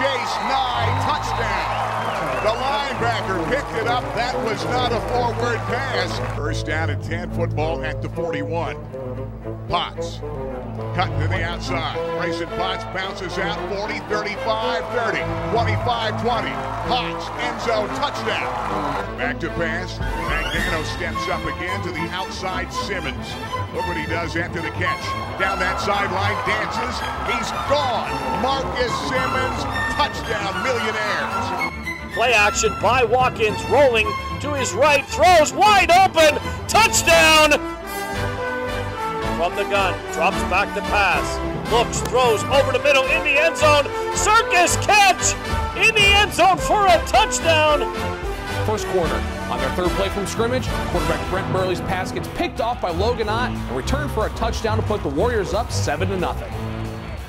Chase, Nye, touchdown. The linebacker picked it up. That was not a forward pass. First down and 10, football at the 41. Potts cutting to the outside. Grayson Potts bounces out 40, 35, 30, 25, 20. Potts, end zone, touchdown. Back to pass. Magnano steps up again to the outside Simmons. Look what he does after the catch. Down that sideline, dances. He's gone. Marcus Simmons, touchdown, Millionaires. Play action by Watkins, rolling to his right, throws wide open, touchdown! From the gun, drops back to pass, looks, throws over the middle in the end zone, circus catch in the end zone for a touchdown! First quarter, on their third play from scrimmage, quarterback Brent Burley's pass gets picked off by Logan Ott and returned for a touchdown to put the Warriors up 7-0.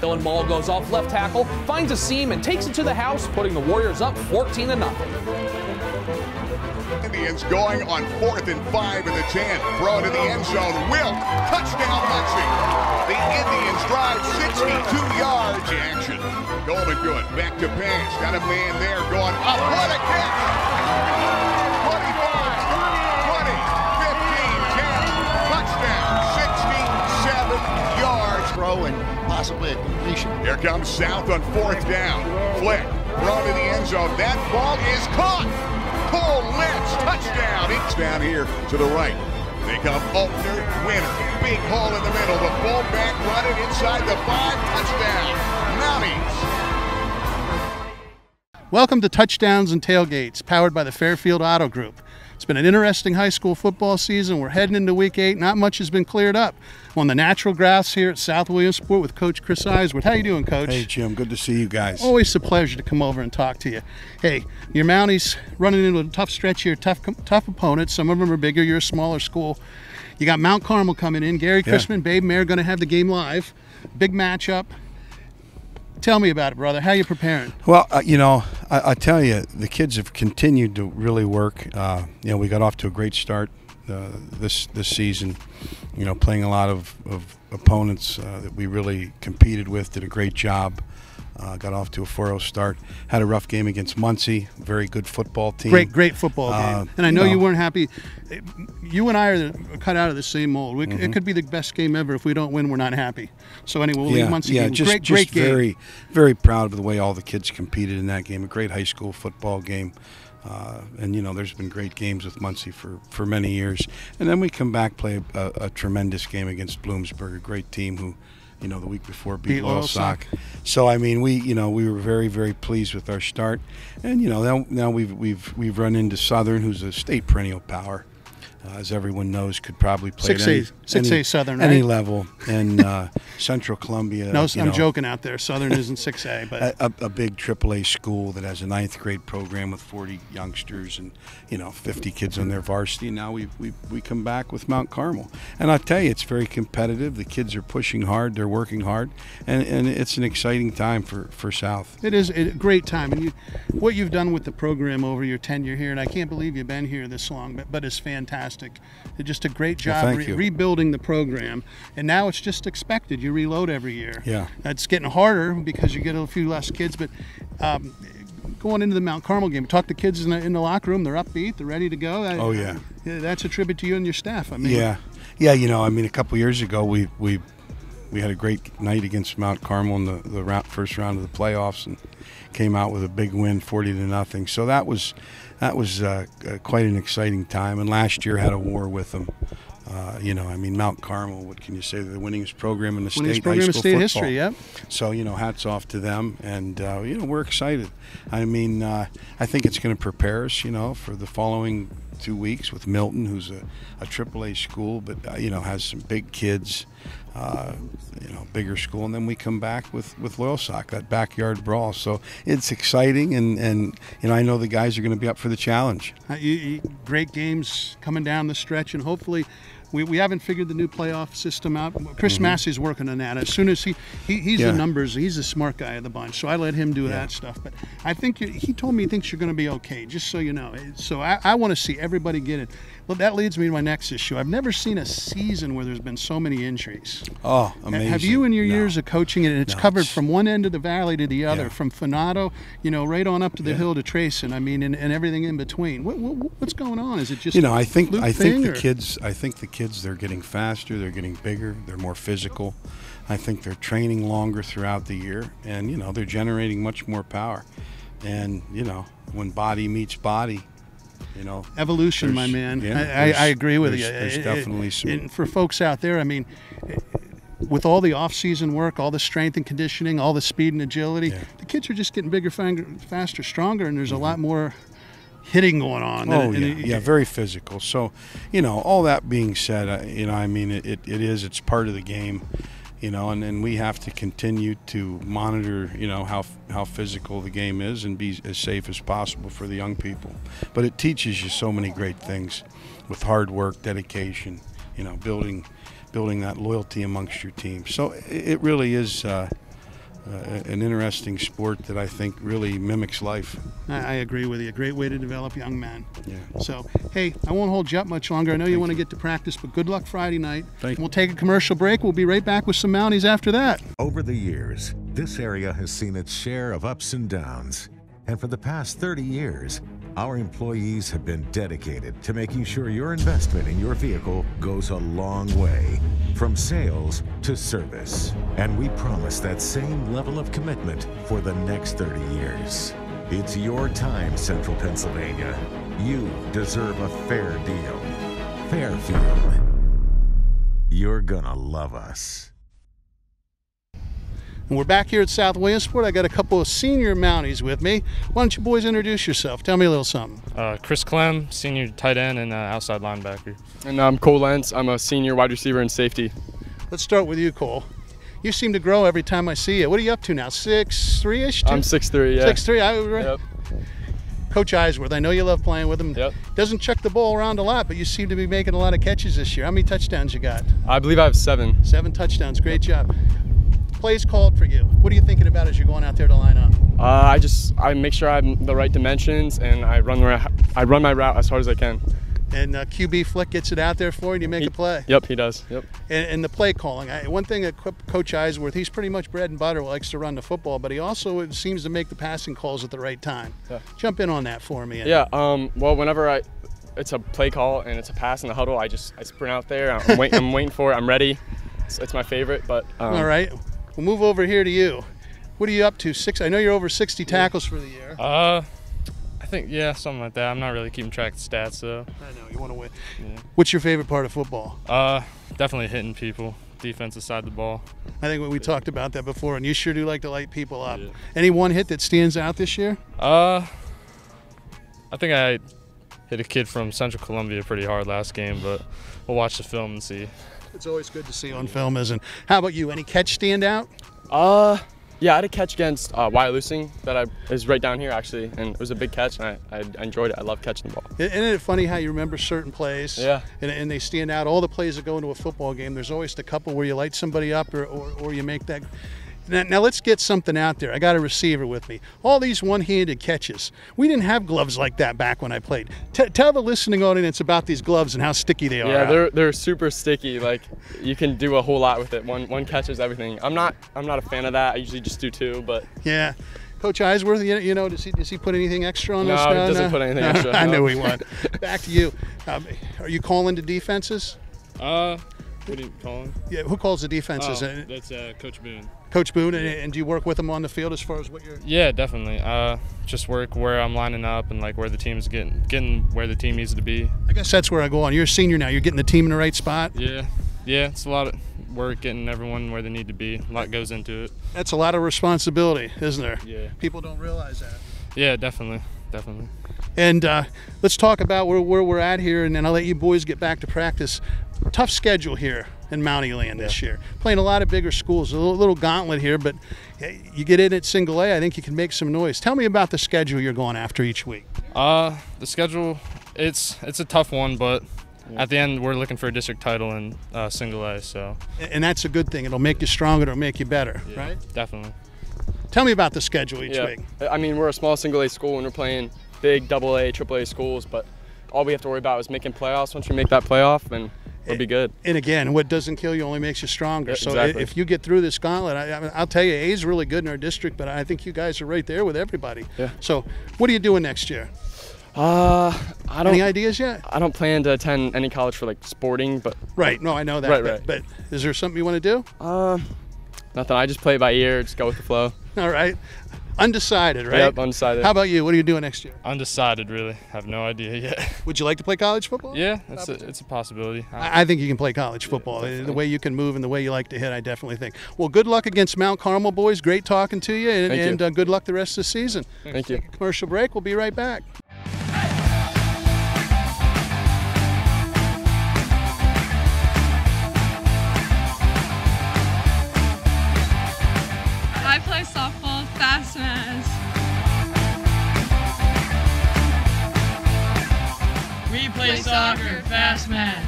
Dylan Mall goes off left tackle, finds a seam, and takes it to the house, putting the Warriors up 14-0. Indians going on 4th and 5 in the 10. Throw into the end zone. Wilt, touchdown Muncie. The Indians drive 62 yards. Action. Golden good. Back to pass. Got a man there going up. What a catch. 25, 20, 15, 10. Touchdown. 67 yards. Throw and possibly a completion. Here comes South on 4th down. Flick. Throw to the end zone. That ball is caught. Cole Lentz, touchdown. It's down here to the right. They come Altner, winner. Big hole in the middle. The fullback running inside the 5. Touchdown. Mounties. Welcome to Touchdowns and Tailgates, powered by the Fairfield Auto Group. It's been an interesting high school football season. We're heading into week 8. Not much has been cleared up. I'm on the natural grass here at South Williamsport with Coach Chris Eisworth. How you doing, Coach? Hey, Jim. Good to see you guys. Always a pleasure to come over and talk to you. Hey, your Mounties running into a tough stretch here, tough opponents. Some of them are bigger. You're a smaller school. You got Mount Carmel coming in. Gary Chrisman, Babe Mayer going to have the game live. Big matchup. Tell me about it, brother. How you preparing? Well, I tell you, the kids have continued to really work. We got off to a great start this season. Playing a lot of opponents that we really competed with, did a great job. Got off to a 4-0 start. Had a rough game against Muncie. Very good football team. Great football game. And I know you weren't happy. You and I are cut out of the same mold. It could be the best game ever. If we don't win, we're not happy. So anyway, we'll leave Muncie game. Great game. Very, very proud of the way all the kids competed in that game. A great high school football game. And there's been great games with Muncie for many years. And then we come back, play a tremendous game against Bloomsburg, a great team who, the week before beat Loyalsock. So we were very, very pleased with our start. And now we've run into Southern, who's a state perennial power. As everyone knows, could probably play 6A Southern, right? Any level. And Central Columbia. No, I'm joking out there. Southern isn't 6A, but a big AAA school that has a 9th grade program with 40 youngsters and 50 kids on their varsity. Now we come back with Mount Carmel, and I tell you, it's very competitive. The kids are pushing hard. They're working hard, and it's an exciting time for South. It is a great time, and what you've done with the program over your tenure here, and I can't believe you've been here this long, but it's fantastic. Just a great job rebuilding the program, and now it's just expected. You reload every year. Yeah, it's getting harder because you get a few less kids, but going into the Mount Carmel game, talk to kids in the locker room. They're upbeat. They're ready to go. That's a tribute to you and your staff. A couple years ago we had a great night against Mount Carmel in the first round of the playoffs and came out with a big win, 40-0. So that was quite an exciting time. And last year had a war with them. Mount Carmel, what can you say? They're the winningest program in the state high school football. History, yep. So, hats off to them. And, we're excited. I think it's going to prepare us, for the following 2 weeks with Milton, who's a AAA school, but, has some big kids, bigger school. And then we come back with Loyalsock, that backyard brawl. So it's exciting. And I know the guys are going to be up for the challenge. Great games coming down the stretch, and hopefully we haven't figured the new playoff system out. Chris Massey's working on that. As soon as he's the numbers, he's the smart guy of the bunch, so I let him do that stuff. But I think he told me he thinks you're going to be okay, just so you know. So I want to see everybody get it. Well, that leads me to my next issue. I've never seen a season where there's been so many injuries. Oh, amazing. Have you in your No. years of coaching it, and it's No, covered it's- from one end of the valley to the other, Yeah. from Finado, right on up to the Yeah. hill to Trayson, I mean, and everything in between. What's going on? Is it just I think fluke the thing, or? kids. I think the kids. They're getting faster. They're getting bigger. They're more physical. I think they're training longer throughout the year, and they're generating much more power. And when body meets body, Evolution, my there's- man. yeah, I agree with you. there's definitely some. And for folks out there, I mean, with all the off-season work, all the strength and conditioning, all the speed and agility, Yeah. the kids are just getting bigger, faster, stronger, and there's a lot more hitting going on. Oh, And yeah, very physical. So, all that being said, I mean, it's part of the game, and we have to continue to monitor, how physical the game is and be as safe as possible for the young people. But it teaches you so many great things with hard work, dedication, building that loyalty amongst your team. So it really is an interesting sport that I think really mimics life. I agree with you. A great way to develop young men. Yeah. So, hey, I won't hold you up much longer. I know you want to get to practice, but good luck Friday night. Thank you. We'll take a commercial break. We'll be right back with some Mounties after that. Over the years, this area has seen its share of ups and downs. And for the past 30 years, our employees have been dedicated to making sure your investment in your vehicle goes a long way, from sales to service. And we promise that same level of commitment for the next 30 years. It's your time, Central Pennsylvania. You deserve a fair deal. Fairfield. You're gonna love us. And we're back here at South Williamsport. I got a couple of senior Mounties with me. Why don't you boys introduce yourself? Tell me a little something. Chris Clem, senior tight end and outside linebacker. And I'm Cole Lentz. I'm a senior wide receiver and safety. Let's start with you, Cole. You seem to grow every time I see you. What are you up to now? 6'3"-ish? I'm 6'3", yeah. 6'3", Yep. Coach Eisworth, I know you love playing with him. Yep. Doesn't chuck the ball around a lot, but you seem to be making a lot of catches this year. How many touchdowns you got? I believe I have 7. 7 touchdowns. Great job. Plays called for you. What are you thinking about as you're going out there to line up? I make sure I have the right dimensions, and I run my route as hard as I can. And QB Flick gets it out there for you and you make a play. Yep, he does. Yep. And the play calling. One thing that Coach Eisworth, he's pretty much bread and butter, likes to run the football, but he also seems to make the passing calls at the right time. Yeah. Jump in on that for me. Yeah. Well, whenever it's a play call and it's a pass in the huddle, I sprint out there. I'm waiting for it. I'm ready. It's my favorite. But all right, we'll move over here to you. What are you up to? I know you're over 60 tackles for the year. I think, yeah, something like that. I'm not really keeping track of the stats, though. I know, you want to win. Yeah. What's your favorite part of football? Definitely hitting people, defensive side of the ball. I think we talked about that before, and you sure do like to light people up. Yeah. Any one hit that stands out this year? I think I hit a kid from Central Columbia pretty hard last game, but we'll watch the film and see. It's always good to see on film, isn't it? How about you? Any catch stand out? Yeah, I had a catch against Wyatt Lusing that is right down here actually, and it was a big catch, and I enjoyed it. I love catching the ball. Isn't it funny how you remember certain plays? Yeah. And they stand out. All the plays that go into a football game, there's always the couple where you light somebody up or you make that. Now let's get something out there. I got a receiver with me. All these one-handed catches. We didn't have gloves like that back when I played. Tell the listening audience about these gloves and how sticky they are. Yeah, they're super sticky. Like you can do a whole lot with it. One catches everything. I'm not a fan of that. I usually just do 2, but yeah. Coach Eisworth, does he put anything extra on no, those? No, he doesn't put anything extra. I no. knew he would. Back to you. Are you calling the defenses? What do you call him? Yeah, who calls the defenses? That's Coach Boone. Coach Boone, and do you work with him on the field as far as what you're? Yeah, definitely. Just work where I'm lining up and like where the team's getting where the team needs to be. I guess that's where I go on. You're a senior now. You're getting the team in the right spot. Yeah, it's a lot of work getting everyone where they need to be. A lot goes into it. That's a lot of responsibility, isn't there? Yeah. People don't realize that. Yeah, definitely. And let's talk about where we're at here, and then I'll let you boys get back to practice. Tough schedule here in Mountie Land this year. Playing a lot of bigger schools, a little gauntlet here, but you get in at single A, I think you can make some noise. Tell me about the schedule you're going after each week. The schedule, it's a tough one, but at the end we're looking for a district title in single A. So. And that's a good thing. It'll make you stronger. It'll make you better, Yeah, right? Definitely. Tell me about the schedule each week. I mean, we're a small single A school and we're playing big AA, AAA schools, but all we have to worry about is making playoffs. Once we make that playoff, then we'll be good. And again, what doesn't kill you only makes you stronger. So exactly. if you get through this gauntlet, I'll tell you, A's really good in our district, but I think you guys are right there with everybody. Yeah. So what are you doing next year? I don't. Any ideas yet? I don't plan to attend any college for like sporting, but. Right. No, I know that. Right. But is there something you want to do? Nothing. I just play it by ear. Just go with the flow. All right. Undecided, right? Yep, undecided. How about you? What are you doing next year? Undecided, really. Have no idea yet. Would you like to play college football? Yeah, it's a possibility. I think you can play college football. The way you can move and the way you like to hit, I definitely think. Well, good luck against Mount Carmel, boys. Great talking to you, and good luck the rest of the season. Thank you. Take a commercial break. We'll be right back. I play softball, fast Maz. We play soccer, fast Maz.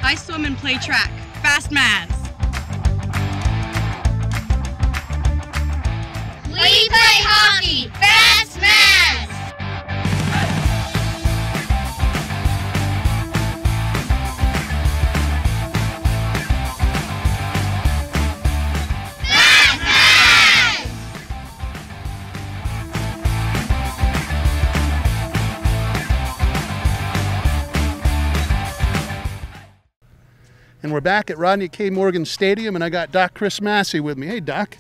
I swim and play track, fast Maz. We play hockey, fast Maz. And we're back at Rodney K. Morgan Stadium, and I got Doc Chris Massey with me. Hey, Doc.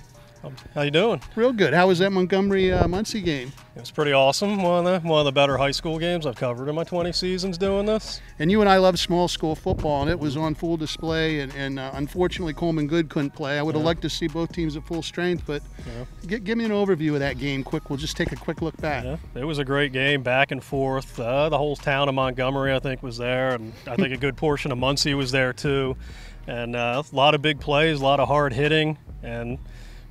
How you doing? Real good. How was that Montgomery-Muncie game? It was pretty awesome. One of the better high school games I've covered in my 20 seasons doing this. And you and I love small school football, and it was on full display. And unfortunately, Coleman Good couldn't play. I would have liked to see both teams at full strength, but give me an overview of that game quick. We'll just take a quick look back. Yeah, it was a great game, back and forth. The whole town of Montgomery, I think, was there, and I think a good portion of Muncie was there too. And a lot of big plays, a lot of hard hitting, and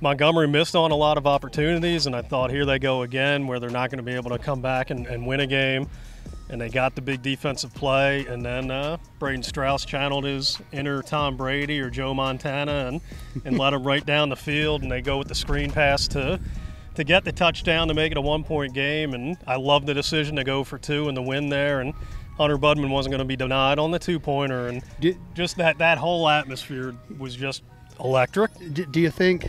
Montgomery missed on a lot of opportunities, and I thought, here they go again, where they're not going to be able to come back and win a game. And they got the big defensive play, and then Braden Strauss channeled his inner Tom Brady or Joe Montana and let him right down the field, and they go with the screen pass to get the touchdown to make it a one-point game. And I love the decision to go for two and the win there. And Hunter Budman wasn't going to be denied on the two-pointer, and just that whole atmosphere was just electric. Do you think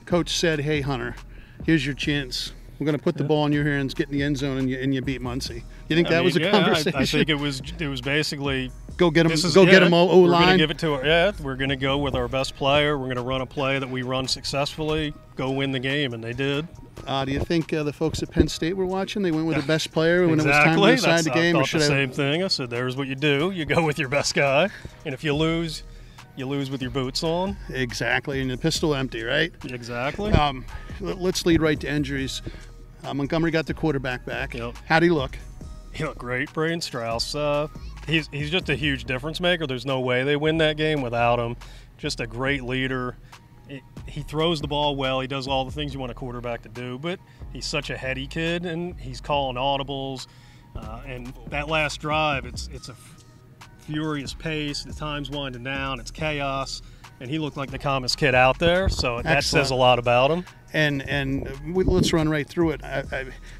Coach said, hey, Hunter, here's your chance. We're going to put the ball in your hands, get in the end zone, and you beat Muncie. You think that was a conversation? I think it was basically go get him. Get him O-line. We're going to give it to her. Yeah, we're going to go with our best player. We're going to run a play that we run successfully. Go win the game, and they did. Do you think the folks at Penn State were watching? They went with the best player when it was time to decide the game. I thought the same thing. I said, "There's what you do. You go with your best guy, and if you lose, you lose with your boots on." Exactly, and the pistol empty, right? Exactly. Let's lead right to injuries. Montgomery got the quarterback back. Yep. How'd he look? He looked great. Braden Strauss. He's just a huge difference maker. There's no way they win that game without him. Just a great leader. He throws the ball well. He does all the things you want a quarterback to do, but he's such a heady kid, and he's calling audibles. And that last drive, it's a furious pace. The time's winding down. It's chaos. And he looked like the calmest kid out there, so that says a lot about him. Let's run right through it.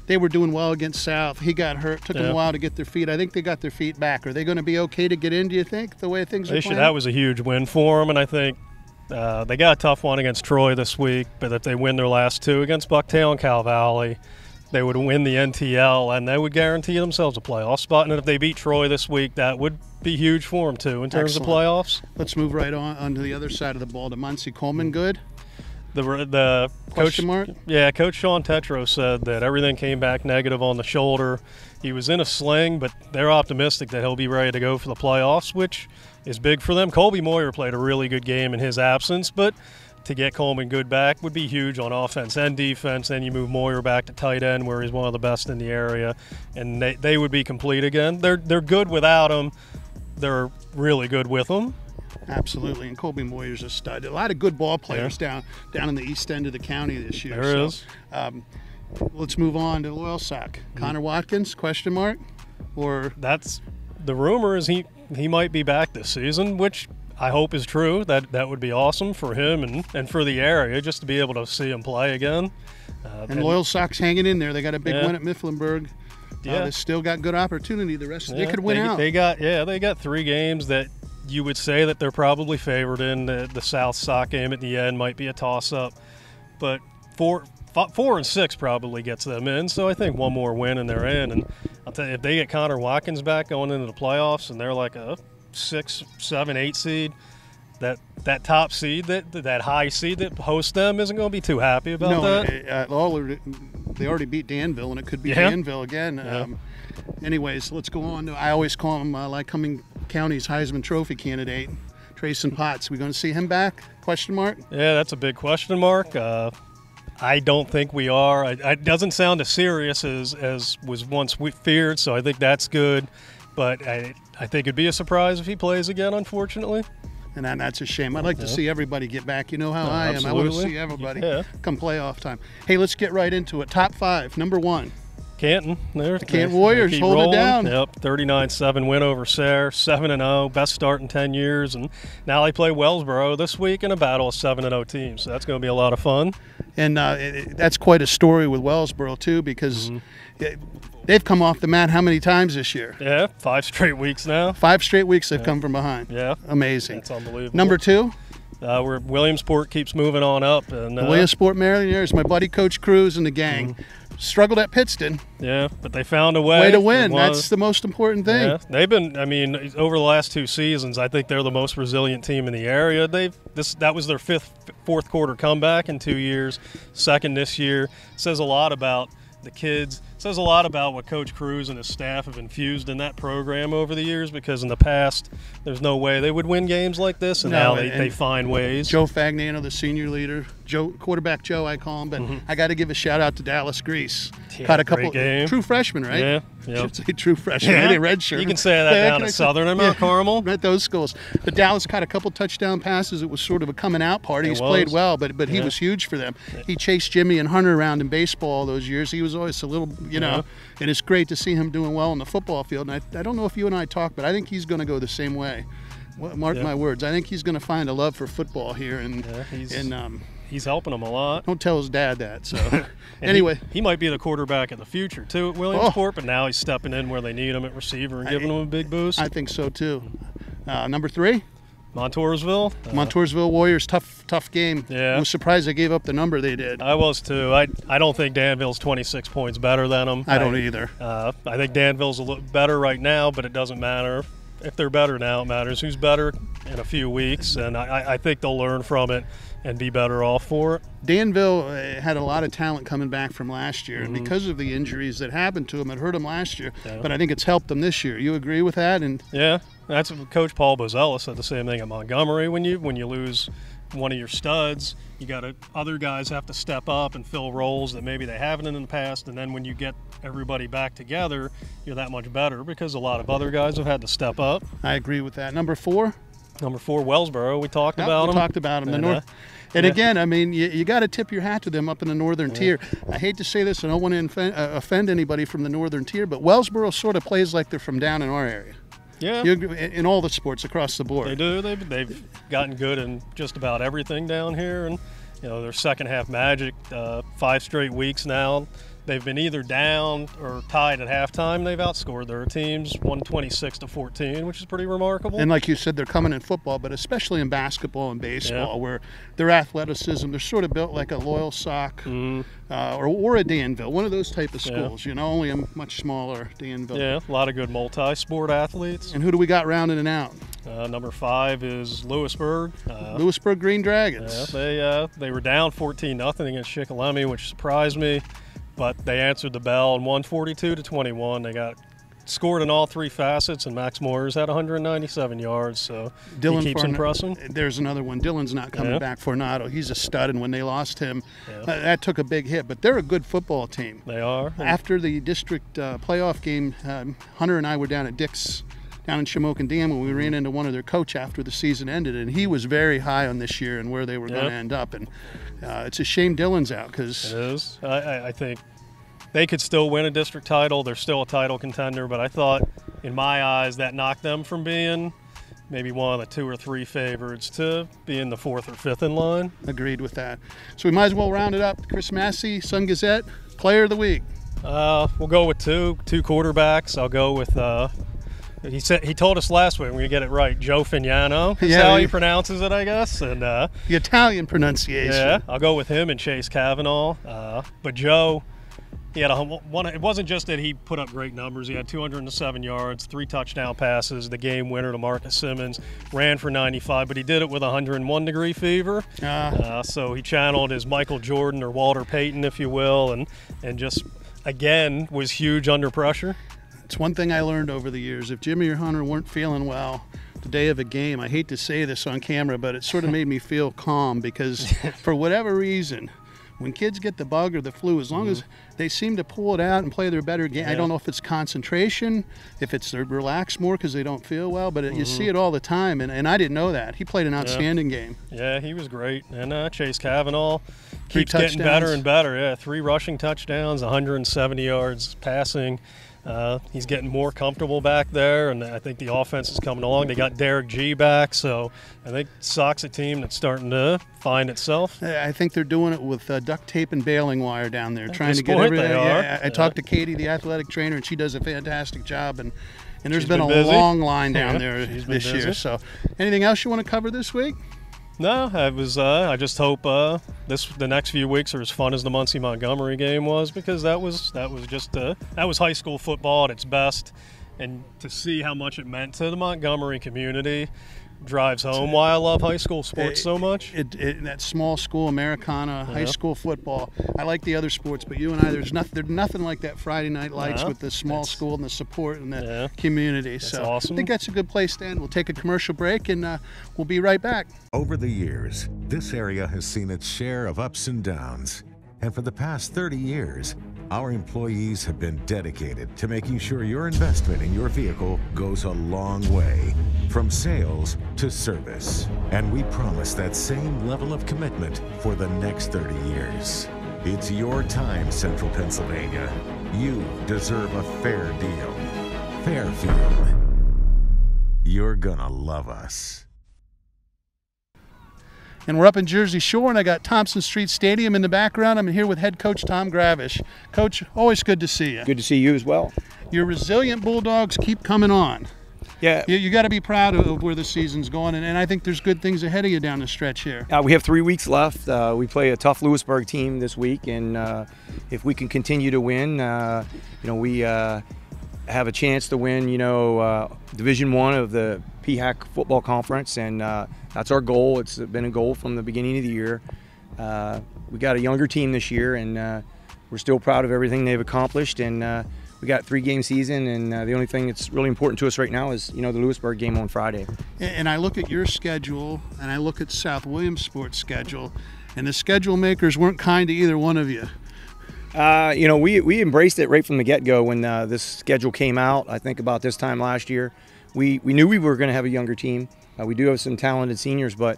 They were doing well against South. He got hurt. Took them a while to get their feet. I think they got their feet back. Are they going to be okay to get in, do you think, the way things are playing? That was a huge win for them, and I think they got a tough one against Troy this week, but if they win their last two against Bucktail and Cal Valley, they would win the NTL, and they would guarantee themselves a playoff spot. And if they beat Troy this week, that would be huge for them, too, in terms of playoffs. Let's move right on to the other side of the ball to Muncie. Coleman good? The question mark? Yeah, Coach Sean Tetro said that everything came back negative on the shoulder. He was in a sling, but they're optimistic that he'll be ready to go for the playoffs, which is big for them. Colby Moyer played a really good game in his absence, but to get Coleman Good back would be huge on offense and defense. Then you move Moyer back to tight end, where he's one of the best in the area, and they would be complete again. They're good without him. They're really good with him. Absolutely, and Colby Moyer's a stud. A lot of good ball players down in the east end of the county this year. There is. Let's move on to Loyalsock. Connor Watkins, question mark? Or that's the rumor is he might be back this season, which I hope is true. That would be awesome for him and for the area, just to be able to see him play again. And Loyal Sox hanging in there. They got a big win at Mifflinburg. Yeah. They still got good opportunity. The rest they could win out. They got 3 games that you would say that they're probably favored in. The South Sox game at the end might be a toss-up, but 4 and 6 probably gets them in. So I think one more win and they're in. And I'll tell you, if they get Connor Watkins back going into the playoffs and they're like a 6, 7, 8 seed, that top seed, that high seed that hosts them isn't going to be too happy about that. They already beat Danville, and it could be Danville again. Yeah. Anyways, let's go on. I always call him Lycoming County's Heisman Trophy candidate, Trayson Potts. We going to see him back? Question mark? Yeah, that's a big question mark. I don't think we are. It doesn't sound as serious as was once feared, so I think that's good. But I think it'd be a surprise if he plays again, unfortunately. And that's a shame. I'd like to see everybody get back. You know how I am. I want to see everybody come playoff time. Hey, let's get right into it. Top 5. Number 1. Canton. The Canton Warriors hold it down. Yep, 39-7 win over Sayre, 7-0, best start in 10 years. And now they play Wellsboro this week in a battle of 7-0 teams. So that's going to be a lot of fun. And that's quite a story with Wellsboro, too, because they've come off the mat how many times this year? Yeah, 5 straight weeks now. 5 straight weeks they've come from behind. Yeah. Amazing. That's unbelievable. Number 2? Where Williamsport keeps moving on up. And Williamsport Mariners, my buddy Coach Cruz and the gang. Struggled at Pittston. Yeah, but they found a way to win. That's the most important thing. Yeah, they've been. I mean, over the last 2 seasons, I think they're the most resilient team in the area. That was their fourth quarter comeback in 2 years. Second this year. Says a lot about the kids. Says a lot about what Coach Cruz and his staff have infused in that program over the years, because in the past there's no way they would win games like this, and now they find ways. Joe Fagnano, the senior leader, quarterback Joe I call him, but I got to give a shout out to Dallas Grease. Caught a couple true freshmen, right? Yeah. Should say true freshmen. They red shirt. You can say that down at Southern and Mount Carmel. Right, those schools. But Dallas caught a couple touchdown passes. It was sort of a coming out party. He's played well, but he was huge for them. He chased Jimmy and Hunter around in baseball those years. He was always a little, and it's great to see him doing well on the football field. And I don't know if you and I talked, but I think he's going to go the same way. Mark my words. I think he's going to find a love for football here, he's helping them a lot. Don't tell his dad that. So, anyway, he might be the quarterback of the future too at Williamsport, but now he's stepping in where they need him at receiver and giving them a big boost. I think so too. Number 3. Montoursville. Montoursville Warriors, tough game. Yeah. I was surprised they gave up the number they did. I was too. I don't think Danville's 26 points better than them. I don't either. I think Danville's a little better right now, but it doesn't matter. If they're better now, it matters who's better in a few weeks, and I think they'll learn from it and be better off for it. Danville had a lot of talent coming back from last year, and because of the injuries that happened to them, it hurt them last year. Yeah. But I think it's helped them this year. You agree with that? And yeah, that's what Coach Paul Bozella said the same thing at Montgomery. When you lose one of your studs, other guys have to step up and fill roles that maybe they haven't in the past, and then when you get everybody back together, you're that much better because a lot of other guys have had to step up. I agree with that. Number 4? Number 4, Wellsboro. We talked about them. We talked about them. And again, I mean, you got to tip your hat to them up in the northern tier. I hate to say this, I don't want to offend anybody from the northern tier, but Wellsboro sort of plays like they're from down in our area. Yeah. In all the sports across the board. They do. They've gotten good in just about everything down here, and their second half magic, 5 straight weeks now. They've been either down or tied at halftime. They've outscored their teams 126-14, which is pretty remarkable. And like you said, they're coming in football, but especially in basketball and baseball, where their athleticism, they're sort of built like a Loyal Sock or a Danville, one of those type of schools, only a much smaller Danville. Yeah, a lot of good multi-sport athletes. And who do we got rounding it out? Number 5 is Lewisburg. Lewisburg Green Dragons. Yeah, they were down 14-0 against Shikellamy, which surprised me. But they answered the bell and won 42-21. They got scored in all 3 facets, and Max Moyers had 197 yards, so he keeps impressing. There's another one. Dylan's not coming back for Nato. He's a stud, and when they lost him, that took a big hit. But they're a good football team. They are. After the district playoff game, Hunter and I were down at Dick's down in Shamokin Dam when we ran into one of their coach after the season ended, and he was very high on this year and where they were going to end up. And it's a shame Dylan's out because it is. I think they could still win a district title. They're still a title contender, but I thought, in my eyes, that knocked them from being maybe one of the 2 or 3 favorites to be in the 4th or 5th in line. Agreed with that. So we might as well round it up. Chris Massey, Sun Gazette, Player of the Week. We'll go with two quarterbacks. I'll go with he told us last week, we're gonna get it right, Joe Fignano is how he pronounces it, I guess. And the Italian pronunciation. Yeah, I'll go with him and Chase Kavanaugh. But Joe, he had one. It wasn't just that he put up great numbers. He had 207 yards, 3 touchdown passes, the game winner to Marcus Simmons, ran for 95, but he did it with 101-degree fever. So he channeled his Michael Jordan or Walter Payton, if you will, and just, again, was huge under pressure. It's one thing I learned over the years. If Jimmy or Hunter weren't feeling well the day of a game, I hate to say this on camera, but it sort of made me feel calm because for whatever reason, when kids get the bug or the flu, as long as they seem to pull it out and play their better game, I don't know if it's concentration, if it's they relax more because they don't feel well, but you see it all the time, and I didn't know that. He played an outstanding game. Yeah, he was great. And Chase Kavanaugh keeps getting better and better. Yeah, 3 rushing touchdowns, 170 yards passing. He's getting more comfortable back there, and I think the offense is coming along. They got Derek G back, so I think Sock's a team that's starting to find itself. I think they're doing it with duct tape and baling wire down there, trying to get everything. I talked to Katie, the athletic trainer, and she does a fantastic job. And there's been a long line down there this year. So, anything else you want to cover this week? No, I just hope the next few weeks are as fun as the Muncie Montgomery game was, because that was high school football at its best, and to see how much it meant to the Montgomery community drives home why I love high school sports so much. That small school Americana, high school football. I like the other sports, but you and I, there's nothing like that Friday Night Lights with the small school and the support and the community. That's so awesome. I think that's a good place to end. We'll take a commercial break and we'll be right back. Over the years, this area has seen its share of ups and downs. And for the past 30 years, our employees have been dedicated to making sure your investment in your vehicle goes a long way, from sales to service. And we promise that same level of commitment for the next 30 years. It's your time, Central Pennsylvania. You deserve a fair deal. Fairfield. You're gonna love us. And we're up in Jersey Shore, and I got Thompson Street Stadium in the background. I'm here with head coach Tom Gravish. Coach, always good to see you. Good to see you as well. Your resilient Bulldogs keep coming on. Yeah. You got to be proud of where the season's going, and I think there's good things ahead of you down the stretch here. We have 3 weeks left. We play a tough Lewisburg team this week, and if we can continue to win, we have a chance to win, Division I of the PHAC football conference, and that's our goal. It's been a goal from the beginning of the year. We got a younger team this year, and we're still proud of everything they've accomplished. And we got a 3-game season, and the only thing that's really important to us right now is, the Lewisburg game on Friday. And I look at your schedule, and I look at South Williamsport's schedule, and the schedule makers weren't kind to either one of you. We embraced it right from the get-go when this schedule came out. I think about this time last year. We knew we were going to have a younger team. We do have some talented seniors, but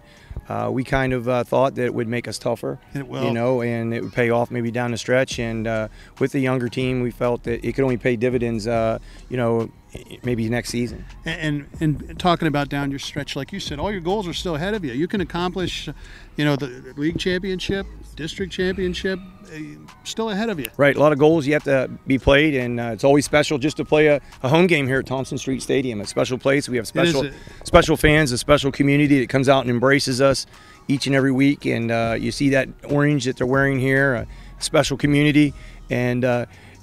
we kind of thought that it would make us tougher. It will. And it would pay off maybe down the stretch. And with the younger team, we felt that it could only pay dividends, maybe next season. And talking about down your stretch, like you said, all your goals are still ahead of you. You can accomplish, the league championship, district championship, still ahead of you. Right, a lot of goals you have to be played, and it's always special just to play a home game here at Thompson Street Stadium. A special place. We have special fans, a special community that comes out and embraces us each and every week. And you see that orange that they're wearing here, a special community. And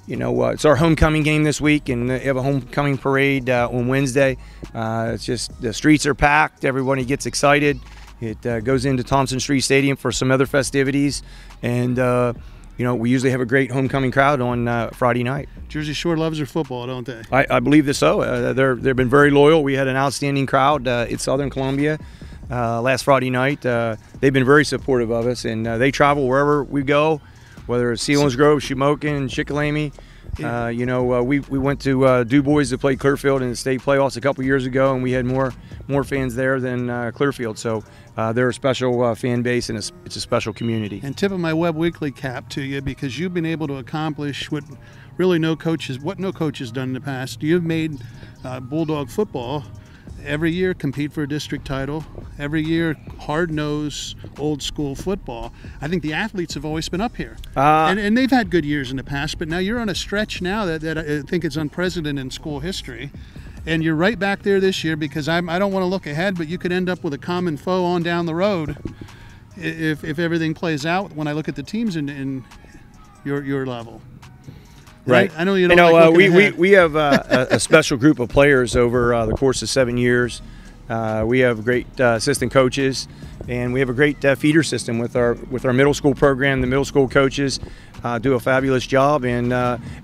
it's our homecoming game this week, and they have a homecoming parade on Wednesday. It's just the streets are packed. Everybody gets excited. It goes into Thompson Street Stadium for some other festivities, and we usually have a great homecoming crowd on Friday night. Jersey Shore loves their football, don't they? I believe that so. They've been very loyal. We had an outstanding crowd at Southern Columbia last Friday night. They've been very supportive of us, and they travel wherever we go, whether it's Selinsgrove, Shamokin, Shikellamy. We went to Du Bois to play Clearfield in the state playoffs a couple years ago, and we had more fans there than Clearfield. So they're a special fan base, and it's a special community. And tip of my Webb Weekly cap to you, because you've been able to accomplish what really no coach has done in the past. You've made Bulldog football every year compete for a district title, every year hard-nosed, old-school football. I think the athletes have always been up here, and they've had good years in the past, but now you're on a stretch now that I think is unprecedented in school history, and you're right back there this year because I don't want to look ahead, but you could end up with a common foe on down the road if everything plays out when I look at the teams in your level. Right. I know you don't like looking ahead. We have a special group of players over the course of 7 years. We have great assistant coaches, and we have a great feeder system with our middle school program. The middle school coaches do a fabulous job, and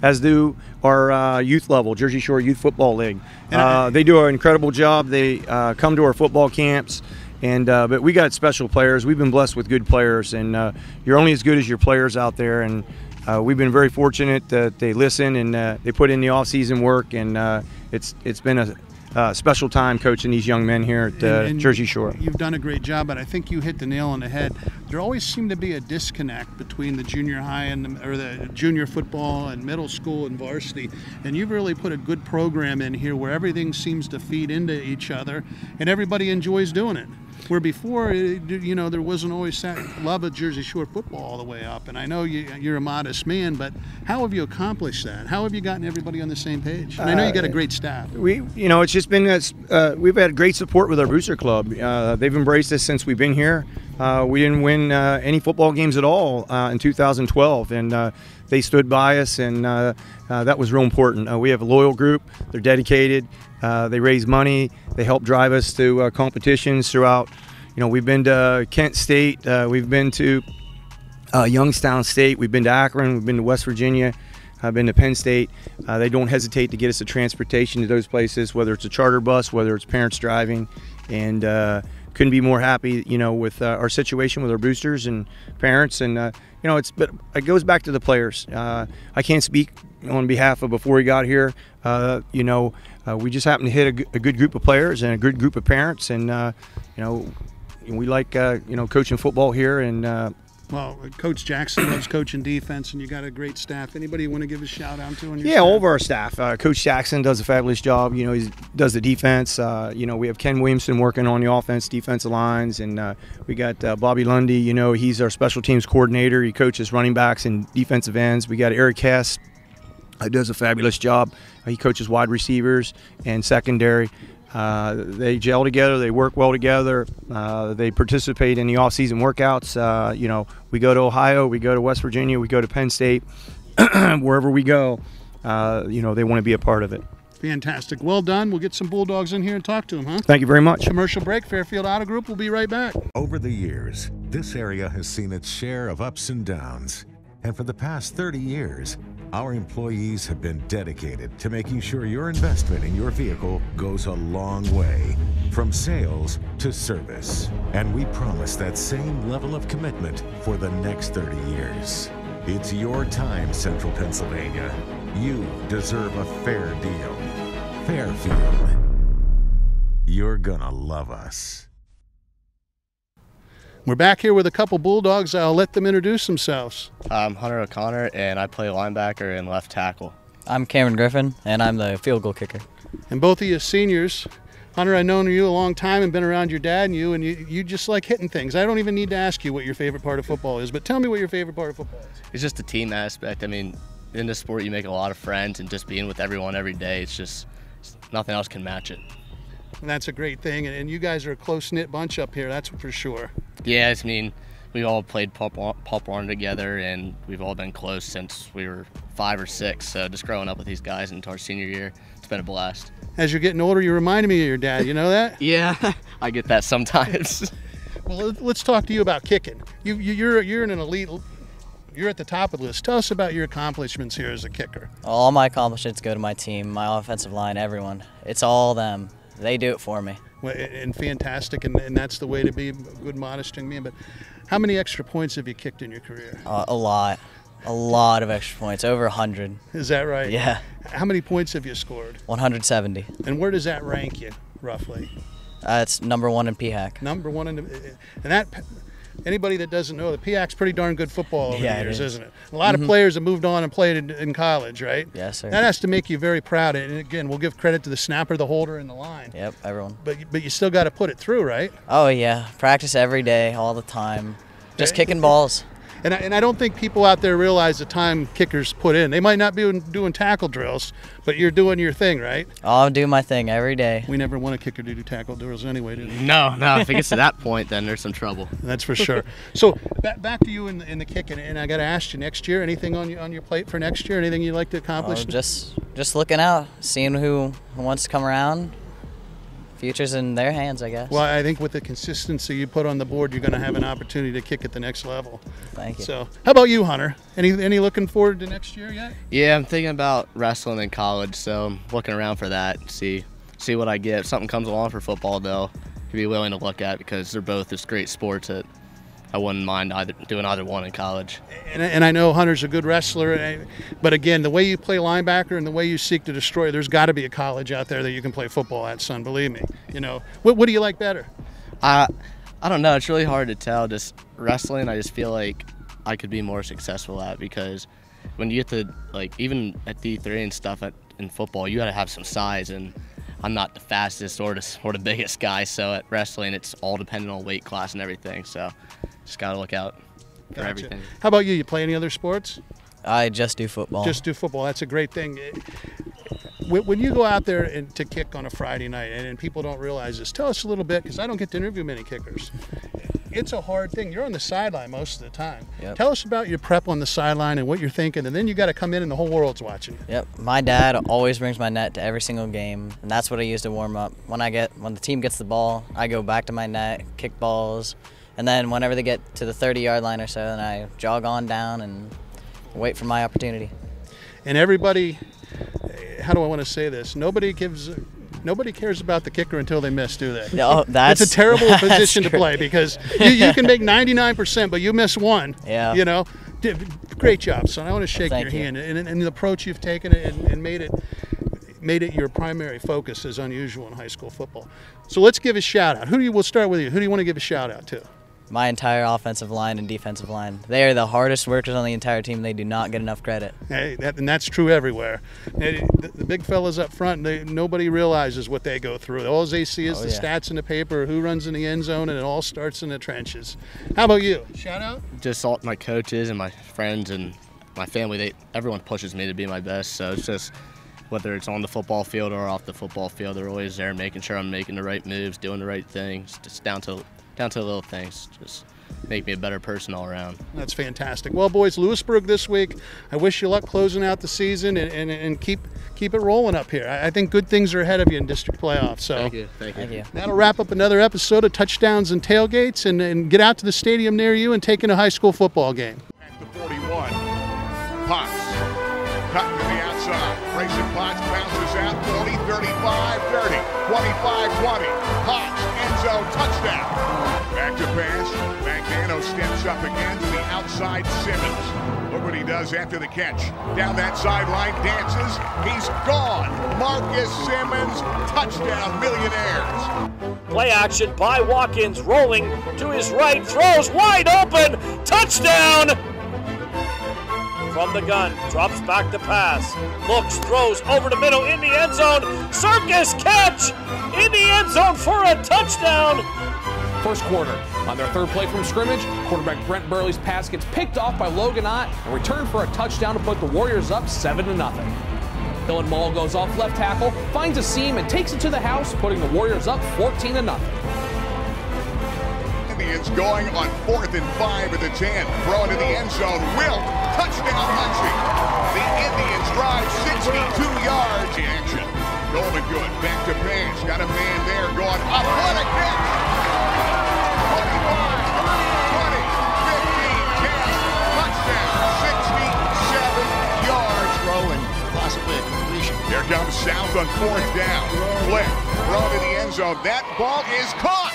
as do our youth level, Jersey Shore Youth Football League. They do an incredible job. They come to our football camps. But we got special players. We've been blessed with good players, and you're only as good as your players out there. And we've been very fortunate that they listen and they put in the off-season work, and it's been a special time coaching these young men here at Jersey Shore. You've done a great job, but I think you hit the nail on the head. There always seemed to be a disconnect between the junior high and the junior football and middle school and varsity, and you've really put a good program in here where everything seems to feed into each other and everybody enjoys doing it. Where before, there wasn't always that love of Jersey Shore football all the way up. And I know you're a modest man, but how have you accomplished that? How have you gotten everybody on the same page? And I know you got a great staff. It's just been we've had great support with our Booster Club. They've embraced us since we've been here. We didn't win any football games at all in 2012, and they stood by us, and that was real important. We have a loyal group. They're dedicated. They raise money. They help drive us to competitions throughout. We've been to Kent State. We've been to Youngstown State. We've been to Akron. We've been to West Virginia. I've been to Penn State. They don't hesitate to get us a transportation to those places, whether it's a charter bus, whether it's parents driving, and couldn't be more happy, with our situation with our boosters and parents. And but it goes back to the players. I can't speak on behalf of before we got here. We just happen to hit a good group of players and a good group of parents, and we like coaching football here. And well, Coach Jackson loves coaching defense, and you got a great staff. Anybody you want to give a shout out to? Yeah, all of our staff. Coach Jackson does a fabulous job. He does the defense. We have Ken Williamson working on the offense, defensive lines, and we got Bobby Lundy. He's our special teams coordinator. He coaches running backs and defensive ends. We got Eric Hess, who does a fabulous job. He coaches wide receivers and secondary. They gel together. They work well together. They participate in the off-season workouts. We go to Ohio. We go to West Virginia. We go to Penn State. Wherever we go, they want to be a part of it. Fantastic. Well done. We'll get some Bulldogs in here and talk to them, huh? Thank you very much. Commercial break. Fairfield Auto Group. We'll be right back. Over the years, this area has seen its share of ups and downs. And for the past 30 years, our employees have been dedicated to making sure your investment in your vehicle goes a long way, from sales to service. And we promise that same level of commitment for the next 30 years. It's your time, Central Pennsylvania. You deserve a fair deal. Fairfield. You're gonna love us. We're back here with a couple Bulldogs. I'll let them introduce themselves. I'm Hunter O'Connor, and I play linebacker and left tackle. I'm Cameron Griffin, and I'm the field goal kicker. And both of you seniors. Hunter, I've known you a long time and been around your dad and you just like hitting things. I don't even need to ask you what your favorite part of football is, but tell me what your favorite part of football is. It's just the team aspect. I mean, in this sport, you make a lot of friends, and just being with everyone every day, it's just nothing else can match it. And that's a great thing, and you guys are a close-knit bunch up here, that's for sure. Yeah, I mean, we all played Pop Warner together, and we've all been close since we were 5 or 6. So just growing up with these guys into our senior year, it's been a blast. As you're getting older, you remind me of your dad. You know that? Yeah, I get that sometimes. Well, let's talk to you about kicking. You're in an elite. You're at the top of the list. Tell us about your accomplishments here as a kicker. All my accomplishments go to my team, my offensive line, everyone. It's all them. They do it for me. Well, and fantastic, and that's the way to be, a good, modest young man. But how many extra points have you kicked in your career? A lot of extra points, over 100. Is that right? Yeah. How many points have you scored? 170. And where does that rank you, roughly? It's number 1 in PHAC. Number 1 in, and that Anybody that doesn't know, the PIAC's pretty darn good football over the years, isn't it? A lot of Mhm. players have moved on and played in college, right? Yes, sir. That has to make you very proud. And again, we'll give credit to the snapper, the holder, and the line. Yep, everyone. But you still got to put it through, right? Oh, yeah. Practice every day, all the time. Just kicking balls. And I don't think people out there realize the time kickers put in. They might not be doing tackle drills, but you're doing your thing, right? Oh, I'm doing my thing every day. We never want a kicker to do tackle drills anyway, do we? No. If it gets to that point, then there's some trouble. That's for sure. So back to you in the kicking, and I got to ask you, next year, anything on your plate for next year? Anything you'd like to accomplish? Oh, just looking out, seeing who wants to come around. Future's in their hands, I guess. Well, I think with the consistency you put on the board, you're going to have an opportunity to kick at the next level. Thank you. So, how about you, Hunter? Any looking forward to next year yet? Yeah, I'm thinking about wrestling in college, so I'm looking around for that. See what I get. If something comes along for football, though, I'd be willing to look at because they're both just great sports that I wouldn't mind doing either one in college. And I know Hunter's a good wrestler, but again, the way you play linebacker and the way you seek to destroy, there's got to be a college out there that you can play football at, son. Believe me. You know, what do you like better? I don't know. It's really hard to tell. Just wrestling, I just feel like I could be more successful at because when you get to even at D3 and stuff in football, you got to have some size, and I'm not the fastest or the biggest guy. So at wrestling, it's all dependent on weight class and everything. So just got to look out for everything. How about you? You play any other sports? I just do football. Just do football. That's a great thing. When you go out there to kick on a Friday night, and people don't realize this, tell us a little bit, because I don't get to interview many kickers. It's a hard thing. You're on the sideline most of the time. Yep. Tell us about your prep on the sideline and what you're thinking, and then you got to come in and the whole world's watching you. Yep. My dad always brings my net to every single game, and that's what I use to warm up. When the team gets the ball, I go back to my net, kick balls, and then whenever they get to the 30-yard line or so, then I jog on down and wait for my opportunity. And everybody, how do I want to say this? Nobody cares about the kicker until they miss, do they? No, it's a terrible position to play because you can make 99%, but you miss one. Yeah. You know, great job, son. I want to shake Thank your you. hand and the approach you've taken and made it your primary focus is unusual in high school football. So let's give a shout out. We'll start with you. Who do you want to give a shout out to? My entire offensive line and defensive line. They are the hardest workers on the entire team. They do not get enough credit. Hey, and that's true everywhere. The big fellas up front, nobody realizes what they go through. All they see is the stats in the paper, who runs in the end zone, and it all starts in the trenches. How about you? Shout out? Just all my coaches and my friends and my family, everyone pushes me to be my best. So it's just whether it's on the football field or off the football field, they're always there making sure I'm making the right moves, doing the right things, just down to the little things. Just make me a better person all around. That's fantastic. Well, boys, Lewisburg this week. I wish you luck closing out the season and keep it rolling up here. I think good things are ahead of you in district playoffs. So Thank you. That'll wrap up another episode of Touchdowns and Tailgates, and get out to the stadium near you and take in a high school football game. At the 41, Potts cutting to the outside. Grayson Potts bounces out 40, 35, 30, 25, 20. Potts, end zone, touchdown. Back to pass. Magnano steps up again to the outside Simmons. Look what he does after the catch. Down that sideline, dances. He's gone. Marcus Simmons, touchdown, Millionaires. Play action by Watkins, rolling to his right, throws wide open, touchdown! From the gun, drops back to pass, looks, throws over the middle in the end zone, circus catch in the end zone for a touchdown! First quarter. On their third play from scrimmage, quarterback Brent Burley's pass gets picked off by Logan Ott and returned for a touchdown to put the Warriors up 7-0. Dylan Mall goes off left tackle, finds a seam and takes it to the house, putting the Warriors up 14-0. Indians going on 4th and 5 at the 10. Throw into the end zone. Wilt, touchdown Muncie. The Indians drive 62 yards. The action. Golden good. Back to pass. Got a man there going up. What a catch! 25, 30, 20, 15, 10. Touchdown. 67 yards. Throw and possibly a completion. Here comes South on 4th down. Flip. Throw to the end zone. That ball is caught.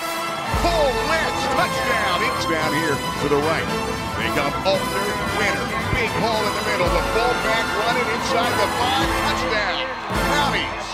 Cole Lynch, touchdown. It's down here to the right. They come Altner, Winner. Big hole in the middle. The fullback running inside the 5, touchdown. Brownies.